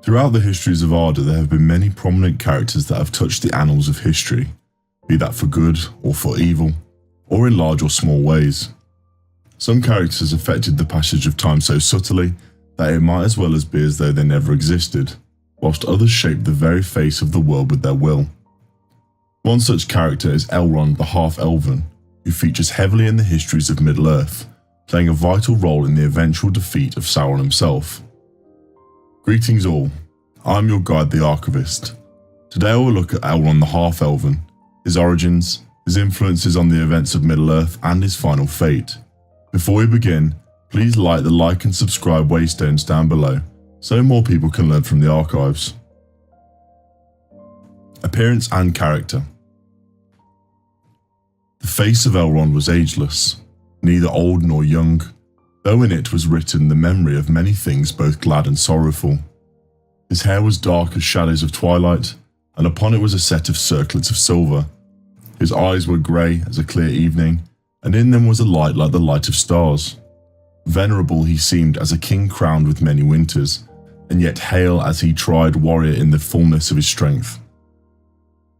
Throughout the histories of Arda, there have been many prominent characters that have touched the annals of history, be that for good or for evil, or in large or small ways. Some characters affected the passage of time so subtly that it might as well be as though they never existed, whilst others shaped the very face of the world with their will. One such character is Elrond the Half-Elven, who features heavily in the histories of Middle-earth, playing a vital role in the eventual defeat of Sauron himself. Greetings all, I'm your guide the Archivist. Today I will look at Elrond the Half-Elven, his origins, his influences on the events of Middle-earth and his final fate. Before we begin, please like the like and subscribe waystones down below so more people can learn from the archives. Appearance and character. The face of Elrond was ageless, neither old nor young, though in it was written the memory of many things both glad and sorrowful. His hair was dark as shadows of twilight, and upon it was a set of circlets of silver. His eyes were grey as a clear evening, and in them was a light like the light of stars. Venerable he seemed as a king crowned with many winters, and yet hale as he tried warrior in the fullness of his strength.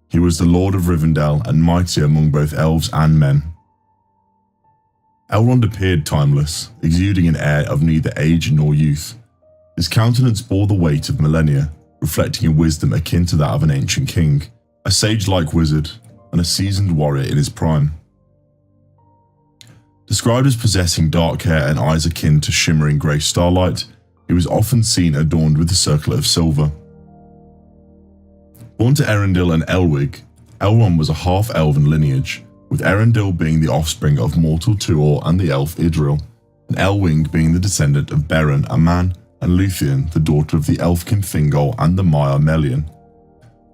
He was the Lord of Rivendell and mighty among both elves and men. Elrond appeared timeless, exuding an air of neither age nor youth. His countenance bore the weight of millennia, reflecting a wisdom akin to that of an ancient king, a sage-like wizard, and a seasoned warrior in his prime. Described as possessing dark hair and eyes akin to shimmering grey starlight, he was often seen adorned with a circlet of silver. Born to Eärendil and Elwig, Elrond was a half-elven lineage, with Eärendil being the offspring of mortal Tuor and the elf Idril, and Elwing being the descendant of Beren, a man, and Luthien, the daughter of the elfkin Thingol and the Maiar Melian.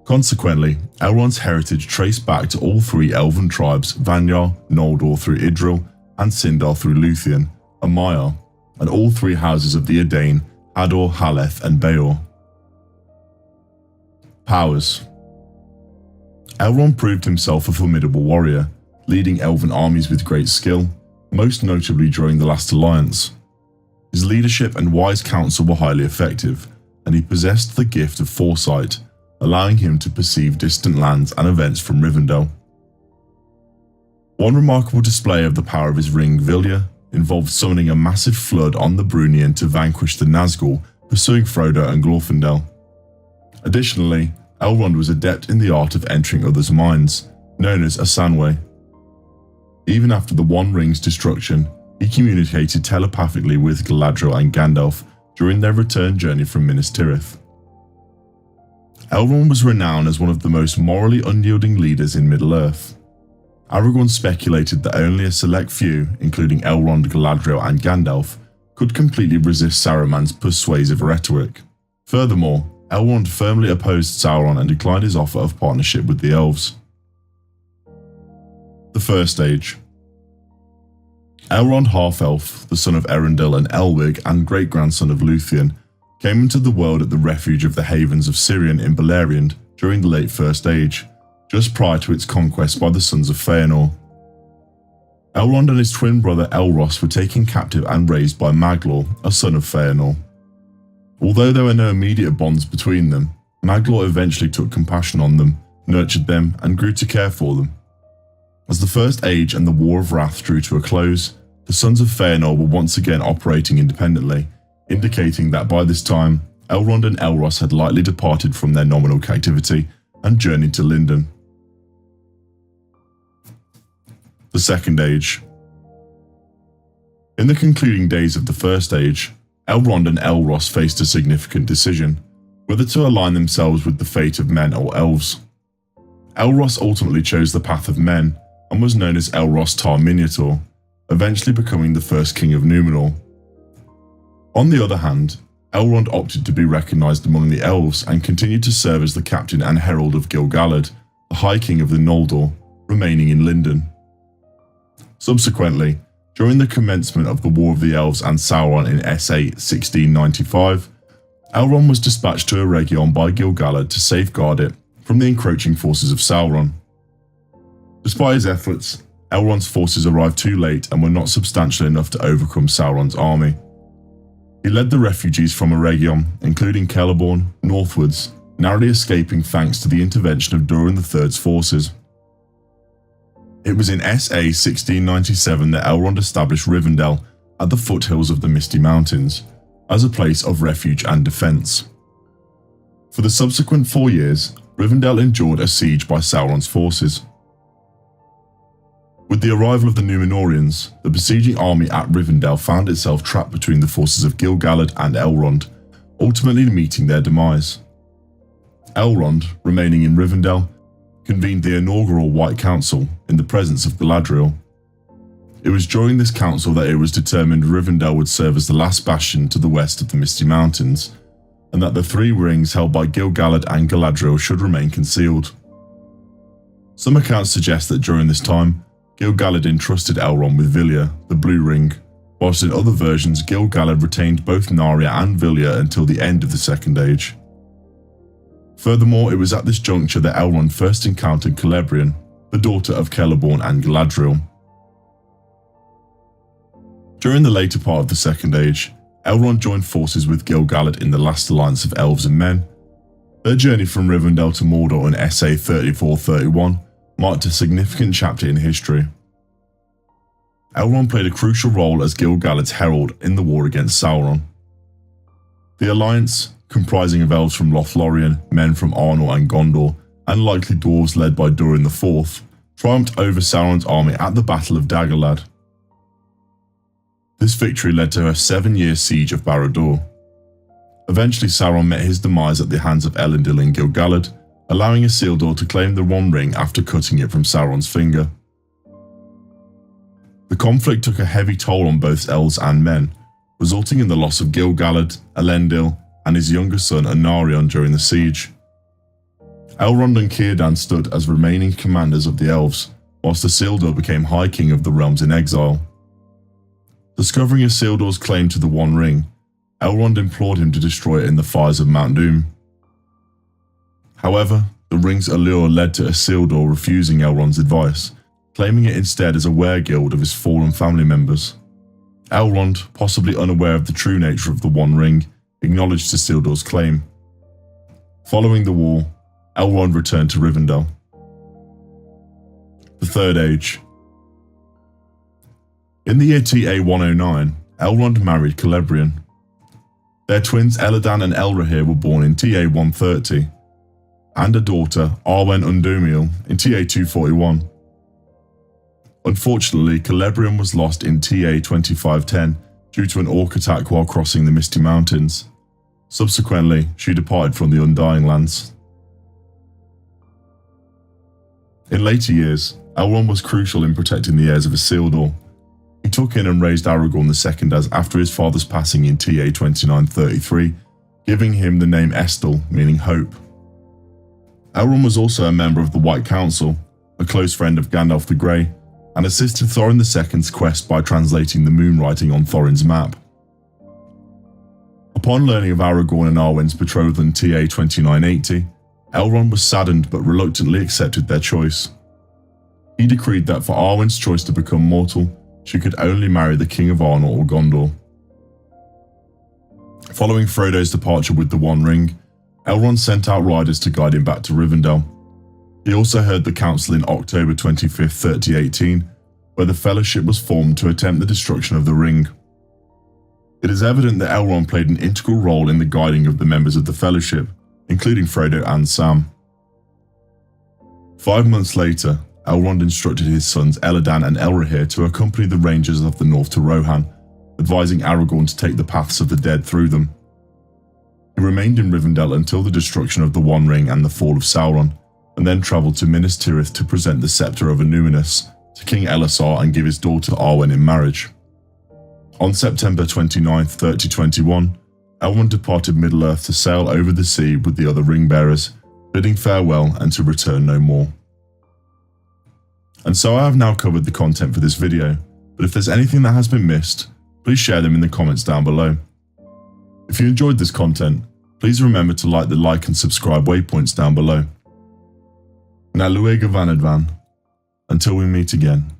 Consequently, Elrond's heritage traced back to all three elven tribes, Vanyar, Noldor through Idril, and Sindar through Luthien, a Maiar, and all three houses of the Edain, Hador, Haleth, and Beor. Powers. Elrond proved himself a formidable warrior, leading elven armies with great skill, most notably during the last alliance. His leadership and wise counsel were highly effective, and he possessed the gift of foresight, allowing him to perceive distant lands and events from Rivendell. One remarkable display of the power of his ring, Vilya, involved summoning a massive flood on the Brunian to vanquish the Nazgul pursuing Frodo and Glorfindel. Additionally, Elrond was adept in the art of entering others' minds, known as Asanwe. Even after the One Ring's destruction, he communicated telepathically with Galadriel and Gandalf during their return journey from Minas Tirith. Elrond was renowned as one of the most morally unyielding leaders in Middle-earth. Aragorn speculated that only a select few, including Elrond, Galadriel and Gandalf, could completely resist Saruman's persuasive rhetoric. Furthermore, Elrond firmly opposed Sauron and declined his offer of partnership with the elves. The First Age. Elrond Half-Elf, the son of Eärendil and Elwig and great-grandson of Luthien, came into the world at the refuge of the Havens of Sirion in Beleriand during the late First Age, just prior to its conquest by the Sons of Feanor. Elrond and his twin brother Elros were taken captive and raised by Maglor, a son of Feanor. Although there were no immediate bonds between them, Maglor eventually took compassion on them, nurtured them, and grew to care for them. As the First Age and the War of Wrath drew to a close, the Sons of Feanor were once again operating independently, indicating that by this time, Elrond and Elros had likely departed from their nominal captivity and journeyed to Lindon. The Second Age. In the concluding days of the First Age, Elrond and Elros faced a significant decision, whether to align themselves with the fate of men or elves. Elros ultimately chose the path of men, and was known as Elros Tar Miniatur, eventually becoming the first king of Númenor. On the other hand, Elrond opted to be recognised among the elves and continued to serve as the captain and herald of Gil-galad, the High King of the Noldor, remaining in Lindon. Subsequently, during the commencement of the War of the Elves and Sauron in S8 1695, Elrond was dispatched to Eregion by Gil-galad to safeguard it from the encroaching forces of Sauron. Despite his efforts, Elrond's forces arrived too late and were not substantial enough to overcome Sauron's army. He led the refugees from Eregion, including Celeborn, northwards, narrowly escaping thanks to the intervention of Durin III's forces. It was in SA 1697 that Elrond established Rivendell at the foothills of the Misty Mountains, as a place of refuge and defence. For the subsequent 4 years, Rivendell endured a siege by Sauron's forces. With the arrival of the Númenóreans, the besieging army at Rivendell found itself trapped between the forces of Gil-galad and Elrond, ultimately meeting their demise. Elrond, remaining in Rivendell, convened the inaugural White Council in the presence of Galadriel. It was during this council that it was determined Rivendell would serve as the last bastion to the west of the Misty Mountains, and that the 3 rings held by Gil-galad and Galadriel should remain concealed. Some accounts suggest that during this time, Gil-galad entrusted Elrond with Vilya, the Blue Ring, whilst in other versions Gil-galad retained both Narya and Vilya until the end of the Second Age. Furthermore, it was at this juncture that Elrond first encountered Celebrian, the daughter of Celeborn and Galadriel. During the later part of the Second Age, Elrond joined forces with Gil-galad in the last alliance of elves and men. Their journey from Rivendell to Mordor in SA 3431 marked a significant chapter in history. Elrond played a crucial role as Gil-galad's herald in the war against Sauron. The alliance, comprising of elves from Lothlorien, men from Arnor and Gondor, and likely dwarves led by Durin IV, triumphed over Sauron's army at the Battle of Dagorlad. This victory led to a 7-year siege of Barad-dûr. Eventually Sauron met his demise at the hands of Elendil and Gil-galad, allowing Isildur to claim the One Ring after cutting it from Sauron's finger. The conflict took a heavy toll on both elves and men, resulting in the loss of Gil-galad, Elendil, and his younger son Anarion during the siege. Elrond and Círdan stood as remaining commanders of the elves, whilst Isildur became High King of the realms in exile. Discovering Isildur's claim to the One Ring, Elrond implored him to destroy it in the fires of Mount Doom. However, the ring's allure led to Isildur refusing Elrond's advice, claiming it instead as a weregild of his fallen family members. Elrond, possibly unaware of the true nature of the One Ring, acknowledged Isildur's claim. Following the war, Elrond returned to Rivendell. The Third Age. In the year TA 109, Elrond married Celebrian. Their twins Elladan and Elrohir were born in TA 130, and a daughter, Arwen Undumiel, in TA 241. Unfortunately, Celebrian was lost in TA 2510 due to an orc attack while crossing the Misty Mountains. Subsequently, she departed from the Undying Lands. In later years, Elrond was crucial in protecting the heirs of Isildur. He took in and raised Aragorn II as after his father's passing in TA 2933, giving him the name Estel, meaning hope. Elrond was also a member of the White Council, a close friend of Gandalf the Grey, and assisted Thorin II's quest by translating the moon writing on Thorin's map. Upon learning of Aragorn and Arwen's betrothal in TA 2980, Elrond was saddened but reluctantly accepted their choice. He decreed that for Arwen's choice to become mortal, she could only marry the King of Arnor or Gondor. Following Frodo's departure with the One Ring, Elrond sent out riders to guide him back to Rivendell. He also heard the council on October 25, 3018, where the Fellowship was formed to attempt the destruction of the ring. It is evident that Elrond played an integral role in the guiding of the members of the Fellowship, including Frodo and Sam. 5 months later, Elrond instructed his sons Elladan and Elrohir to accompany the Rangers of the North to Rohan, advising Aragorn to take the paths of the dead through them. He remained in Rivendell until the destruction of the One Ring and the fall of Sauron, and then travelled to Minas Tirith to present the Sceptre of Annúminas to King Elessar and give his daughter Arwen in marriage. On September 29, 3021, Elrond departed Middle-earth to sail over the sea with the other ring-bearers, bidding farewell and to return no more. And so I have now covered the content for this video, but if there's anything that has been missed, please share them in the comments down below. If you enjoyed this content, please remember to like the like and subscribe waypoints down below. Na luego vanadvan. Until we meet again.